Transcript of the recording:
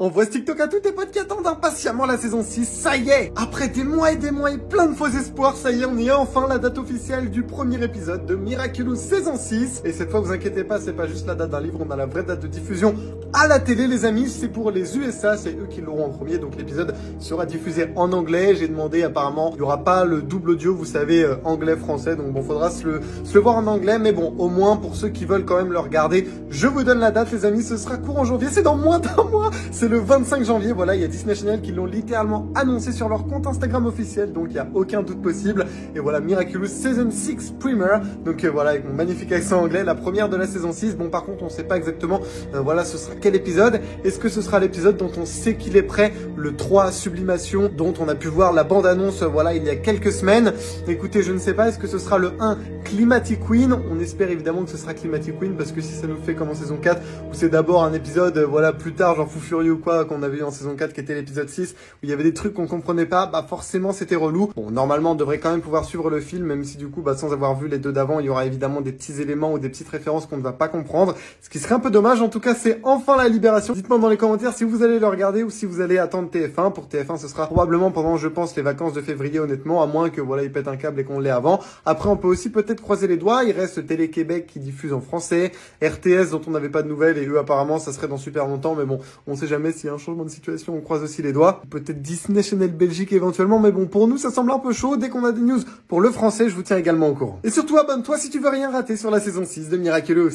Envoie ce TikTok à tous tes potes qui attendent impatiemment la saison 6, ça y est. Après des mois et plein de faux espoirs, ça y est, on y est enfin, la date officielle du premier épisode de Miraculous saison 6. Et cette fois, vous inquiétez pas, c'est pas juste la date d'un livre, on a la vraie date de diffusion à la télé, les amis. C'est pour les USA, c'est eux qui l'auront en premier, donc l'épisode sera diffusé en anglais. J'ai demandé, apparemment, il y aura pas le double audio, vous savez, anglais-français, donc bon, faudra se le voir en anglais, mais bon, au moins, pour ceux qui veulent quand même le regarder, je vous donne la date, les amis, ce sera courant janvier, c'est dans moins d'un mois, c'est le 25 janvier, voilà, il y a Disney Channel qui l'ont littéralement annoncé sur leur compte Instagram officiel, donc il n'y a aucun doute possible. Et voilà, Miraculous Season 6 Premiere, donc voilà, avec mon magnifique accent anglais, la première de la saison 6. Bon, par contre, on sait pas exactement, voilà, ce sera quel épisode. Est-ce que ce sera l'épisode dont on sait qu'il est prêt, le 3 Sublimation, dont on a pu voir la bande-annonce, voilà, il y a quelques semaines. Écoutez, je ne sais pas, est-ce que ce sera le 1 Climatic Queen? On espère évidemment que ce sera Climatic Queen, parce que si ça nous fait comme en saison 4, où c'est d'abord un épisode, voilà, plus tard, genre Fou Furieux ou quoi, qu'on avait eu en saison 4, qui était l'épisode 6, où il y avait des trucs qu'on comprenait pas, bah forcément c'était relou. Bon, normalement on devrait quand même pouvoir suivre le film, même si du coup, bah sans avoir vu les deux d'avant, il y aura évidemment des petits éléments ou des petites références qu'on ne va pas comprendre, ce qui serait un peu dommage. En tout cas, c'est enfin la libération. Dites-moi dans les commentaires si vous allez le regarder ou si vous allez attendre TF1. Pour TF1, ce sera probablement pendant, je pense, les vacances de février, honnêtement, à moins que voilà, ils pètent un câble et qu'on l'ait avant. Après, on peut aussi peut-être croiser les doigts. Il reste Télé-Québec qui diffuse en français, RTS dont on n'avait pas de nouvelles, et eux apparemment ça serait dans super longtemps, mais bon, on sait jamais, s'il y a un changement de situation, on croise aussi les doigts. Peut-être Disney Channel Belgique éventuellement, mais bon, pour nous ça semble un peu chaud. Dès qu'on a des news pour le français, je vous tiens également au courant. Et surtout, abonne-toi si tu veux rien rater sur la saison 6 de Miraculous.